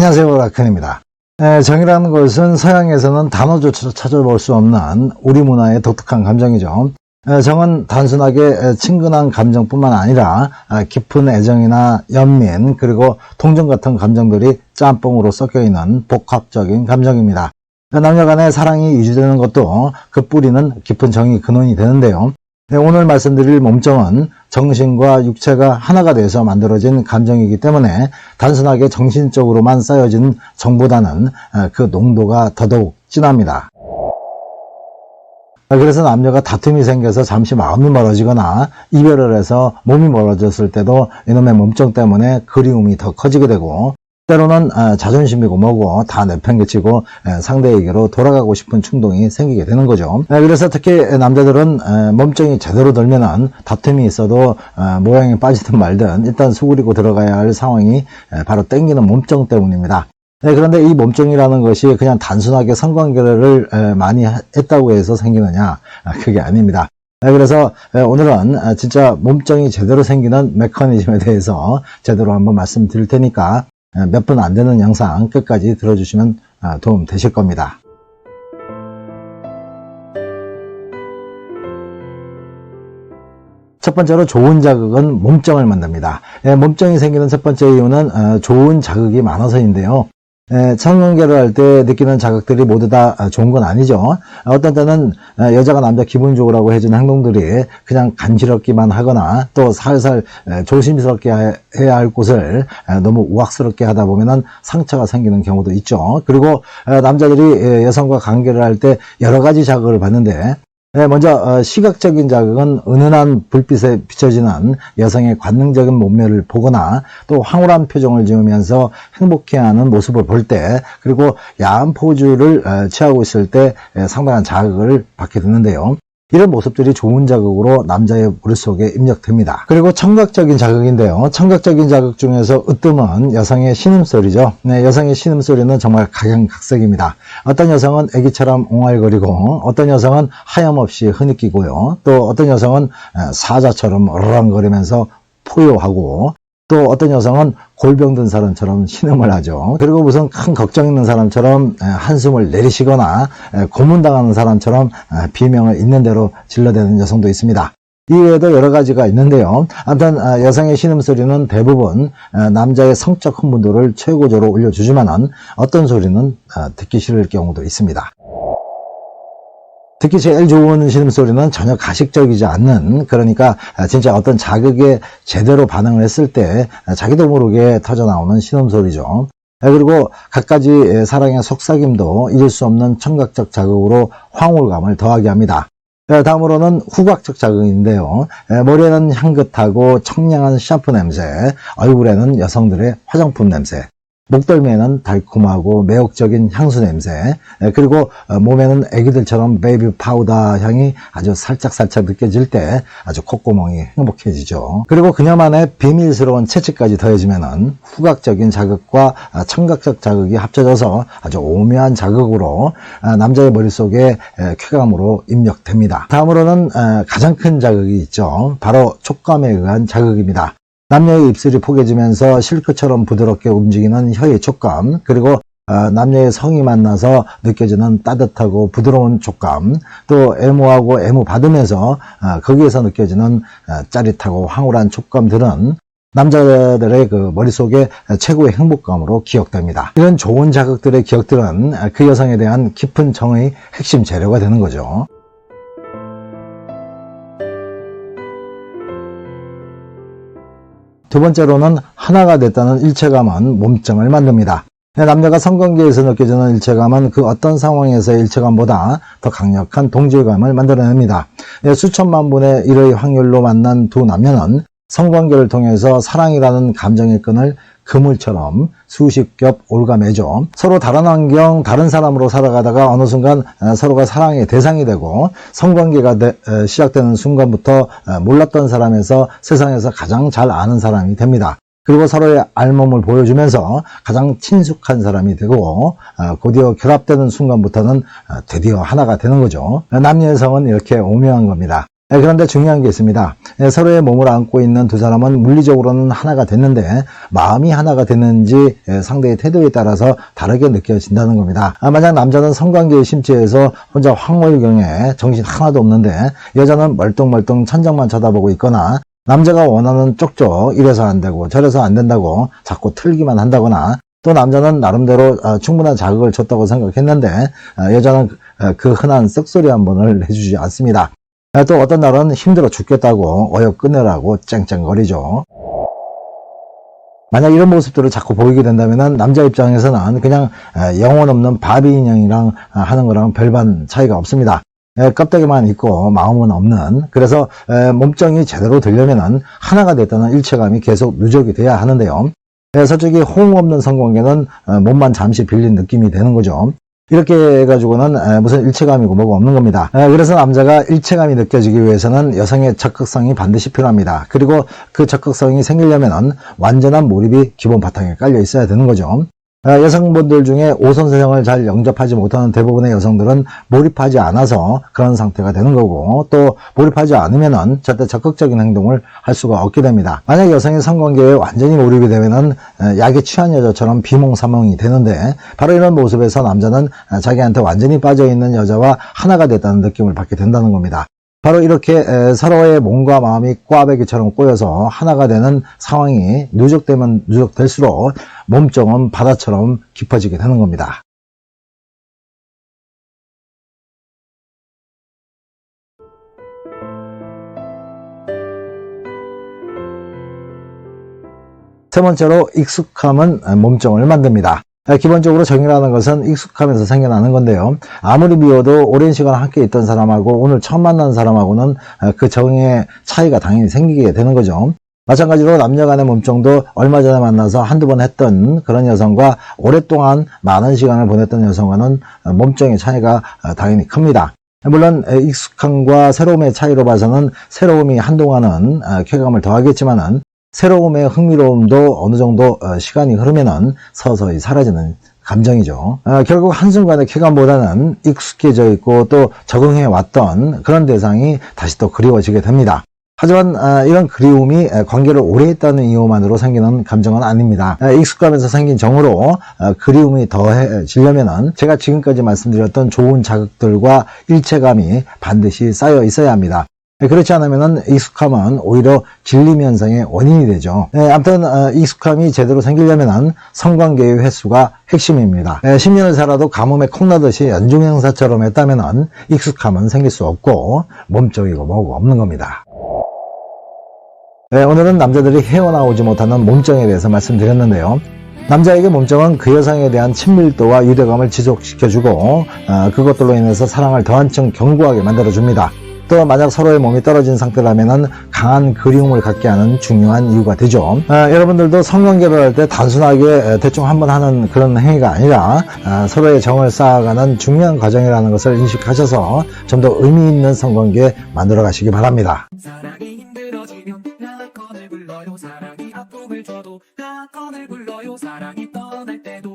안녕하세요, 라큰입니다. 정이라는 것은 서양에서는 단어조차 찾아볼 수 없는 우리 문화의 독특한 감정이죠. 정은 단순하게 친근한 감정뿐만 아니라 깊은 애정이나 연민 그리고 동정 같은 감정들이 짬뽕으로 섞여있는 복합적인 감정입니다. 남녀 간의 사랑이 유지되는 것도 그 뿌리는 깊은 정이 근원이 되는데요. 오늘 말씀드릴 몸정은 정신과 육체가 하나가 돼서 만들어진 감정이기 때문에 단순하게 정신적으로만 쌓여진 정보다는 그 농도가 더더욱 진합니다. 그래서 남녀가 다툼이 생겨서 잠시 마음이 멀어지거나 이별을 해서 몸이 멀어졌을 때도 이놈의 몸정 때문에 그리움이 더 커지게 되고, 때로는 자존심이고 뭐고 다 내팽개치고 상대에게로 돌아가고 싶은 충동이 생기게 되는 거죠. 그래서 특히 남자들은 몸정이 제대로 들면은 다툼이 있어도 모양이 빠지든 말든 일단 수그리고 들어가야 할 상황이 바로 땡기는 몸정 때문입니다. 그런데 이 몸정이라는 것이 그냥 단순하게 성관계를 많이 했다고 해서 생기느냐? 그게 아닙니다. 그래서 오늘은 진짜 몸정이 제대로 생기는 메커니즘에 대해서 제대로 한번 말씀드릴 테니까 몇 분 안 되는 영상 끝까지 들어주시면 도움 되실 겁니다. 첫 번째로 좋은 자극은 몸정을 만듭니다. 몸정이 생기는 첫 번째 이유는 좋은 자극이 많아서인데요. 성관계를 할 때 느끼는 자극들이 모두 다 좋은 건 아니죠. 어떤 때는 여자가 남자 기분 좋으라고 해주는 행동들이 그냥 간지럽기만 하거나 또 살살 조심스럽게 해야 할 곳을 너무 우악스럽게 하다 보면은 상처가 생기는 경우도 있죠. 그리고 남자들이 여성과 관계를 할 때 여러 가지 자극을 받는데, 먼저 시각적인 자극은 은은한 불빛에 비춰지는 여성의 관능적인 몸매를 보거나 또 황홀한 표정을 지으면서 행복해하는 모습을 볼 때, 그리고 야한 포즈를 취하고 있을 때 상당한 자극을 받게 되는데요. 이런 모습들이 좋은 자극으로 남자의 머릿속에 입력됩니다. 그리고 청각적인 자극인데요. 청각적인 자극 중에서 으뜸은 여성의 신음소리죠. 여성의 신음소리는 정말 각양각색입니다. 어떤 여성은 아기처럼 옹알거리고, 어떤 여성은 하염없이 흐느끼고요. 또 어떤 여성은 사자처럼 어르렁거리면서 포효하고, 또 어떤 여성은 골병 든 사람처럼 신음을 하죠. 그리고 무슨 큰 걱정 있는 사람처럼 한숨을 내리시거나 고문당하는 사람처럼 비명을 있는 대로 질러대는 여성도 있습니다. 이외에도 여러 가지가 있는데요. 아무튼 여성의 신음소리는 대부분 남자의 성적 흥분도를 최고조로 올려주지만은 어떤 소리는 듣기 싫을 경우도 있습니다. 특히 제일 좋은 신음소리는 전혀 가식적이지 않는, 그러니까 진짜 어떤 자극에 제대로 반응을 했을 때 자기도 모르게 터져나오는 신음소리죠. 그리고 갖가지 사랑의 속삭임도 잊을 수 없는 청각적 자극으로 황홀감을 더하게 합니다. 다음으로는 후각적 자극인데요. 머리에는 향긋하고 청량한 샴푸 냄새, 얼굴에는 여성들의 화장품 냄새, 목덜미에는 달콤하고 매혹적인 향수 냄새, 그리고 몸에는 애기들처럼 베이비 파우더 향이 아주 살짝살짝 느껴질 때 아주 콧구멍이 행복해지죠. 그리고 그녀만의 비밀스러운 채찍까지 더해지면은 후각적인 자극과 청각적 자극이 합쳐져서 아주 오묘한 자극으로 남자의 머릿속에 쾌감으로 입력됩니다. 다음으로는 가장 큰 자극이 있죠. 바로 촉감에 의한 자극입니다. 남녀의 입술이 포개지면서 실크처럼 부드럽게 움직이는 혀의 촉감, 그리고 남녀의 성이 만나서 느껴지는 따뜻하고 부드러운 촉감, 또 애무하고 애무 받으면서 거기에서 느껴지는 짜릿하고 황홀한 촉감들은 남자들의 그 머릿속에 최고의 행복감으로 기억됩니다. 이런 좋은 자극들의 기억들은 그 여성에 대한 깊은 정의 핵심 재료가 되는 거죠. 두 번째로는 하나가 됐다는 일체감은 몸정을 만듭니다. 남녀가 성관계에서 느껴지는 일체감은 그 어떤 상황에서의 일체감보다 더 강력한 동질감을 만들어냅니다. 수천만 분의 1의 확률로 만난 두 남녀는 성관계를 통해서 사랑이라는 감정의 끈을 그물처럼 수십 겹 올가매죠. 서로 다른 환경, 다른 사람으로 살아가다가 어느 순간 서로가 사랑의 대상이 되고, 성관계가 시작되는 순간부터 몰랐던 사람에서 세상에서 가장 잘 아는 사람이 됩니다. 그리고 서로의 알몸을 보여주면서 가장 친숙한 사람이 되고, 곧이어 결합되는 순간부터는 드디어 하나가 되는 거죠. 남녀의 성은 이렇게 오묘한 겁니다. 그런데 중요한 게 있습니다. 서로의 몸을 안고 있는 두 사람은 물리적으로는 하나가 됐는데 마음이 하나가 됐는지 상대의 태도에 따라서 다르게 느껴진다는 겁니다. 만약 남자는 성관계에 심취해서 혼자 황홀경에 정신 하나도 없는데 여자는 멀뚱멀뚱 천장만 쳐다보고 있거나 남자가 원하는 쪽쪽 이래서 안 되고 저래서 안 된다고 자꾸 틀기만 한다거나 또 남자는 나름대로 충분한 자극을 줬다고 생각했는데 여자는 그 흔한 썩소리 한 번을 해주지 않습니다. 또 어떤 날은 힘들어 죽겠다고 어여 끝내라고 쨍쨍거리죠. 만약 이런 모습들을 자꾸 보이게 된다면 남자 입장에서는 그냥 영혼 없는 바비 인형이랑 하는 거랑 별반 차이가 없습니다. 껍데기만 있고 마음은 없는, 그래서 몸정이 제대로 되려면 하나가 됐다는 일체감이 계속 누적이 돼야 하는데요. 솔직히 호응 없는 성관계는 몸만 잠시 빌린 느낌이 되는 거죠. 이렇게 해가지고는 무슨 일체감이고 뭐가 없는 겁니다. 그래서 남자가 일체감이 느껴지기 위해서는 여성의 적극성이 반드시 필요합니다. 그리고 그 적극성이 생기려면 완전한 몰입이 기본 바탕에 깔려 있어야 되는 거죠. 여성분들 중에 오선세상을 잘 영접하지 못하는 대부분의 여성들은 몰입하지 않아서 그런 상태가 되는 거고, 또 몰입하지 않으면은 절대 적극적인 행동을 할 수가 없게 됩니다. 만약 여성이 성관계에 완전히 몰입이 되면은 약에 취한 여자처럼 비몽사몽이 되는데, 바로 이런 모습에서 남자는 자기한테 완전히 빠져있는 여자와 하나가 됐다는 느낌을 받게 된다는 겁니다. 바로 이렇게 서로의 몸과 마음이 꽈배기처럼 꼬여서 하나가 되는 상황이 누적되면 누적될수록 몸정은 바다처럼 깊어지게 되는 겁니다. 세 번째로 익숙함은 몸정을 만듭니다. 기본적으로 정이라는 것은 익숙하면서 생겨나는 건데요. 아무리 미워도 오랜 시간 함께 있던 사람하고 오늘 처음 만난 사람하고는 그 정의 차이가 당연히 생기게 되는 거죠. 마찬가지로 남녀 간의 몸정도 얼마 전에 만나서 한두 번 했던 그런 여성과 오랫동안 많은 시간을 보냈던 여성과는 몸정의 차이가 당연히 큽니다. 물론 익숙함과 새로움의 차이로 봐서는 새로움이 한동안은 쾌감을 더하겠지만은 새로움의 흥미로움도 어느 정도 시간이 흐르면은 서서히 사라지는 감정이죠. 결국 한순간의 쾌감보다는 익숙해져 있고 또 적응해 왔던 그런 대상이 다시 또 그리워지게 됩니다. 하지만 이런 그리움이 관계를 오래 했다는 이유만으로 생기는 감정은 아닙니다. 익숙하면서 생긴 정으로 그리움이 더해지려면은 제가 지금까지 말씀드렸던 좋은 자극들과 일체감이 반드시 쌓여 있어야 합니다. 그렇지 않으면 익숙함은 오히려 질림 현상의 원인이 되죠. 아무튼 익숙함이 제대로 생기려면 성관계의 횟수가 핵심입니다. 10년을 살아도 가뭄에 콩나듯이 연중행사처럼 했다면 익숙함은 생길 수 없고 몸쪽이고 뭐고 없는 겁니다. 오늘은 남자들이 헤어나오지 못하는 몸정에 대해서 말씀드렸는데요. 남자에게 몸정은 그 여성에 대한 친밀도와 유대감을 지속시켜주고 그것들로 인해서 사랑을 더 한층 견고하게 만들어줍니다. 또 만약 서로의 몸이 떨어진 상태라면 강한 그리움을 갖게 하는 중요한 이유가 되죠. 여러분들도 성관계를 할 때 단순하게 대충 한번 하는 그런 행위가 아니라 서로의 정을 쌓아가는 중요한 과정이라는 것을 인식하셔서 좀 더 의미 있는 성관계 만들어 가시기 바랍니다. 사랑이 힘들어지면 라건을 불러요. 사랑이 아픔을 줘도 라건을 불러요. 사랑이 떠날 때도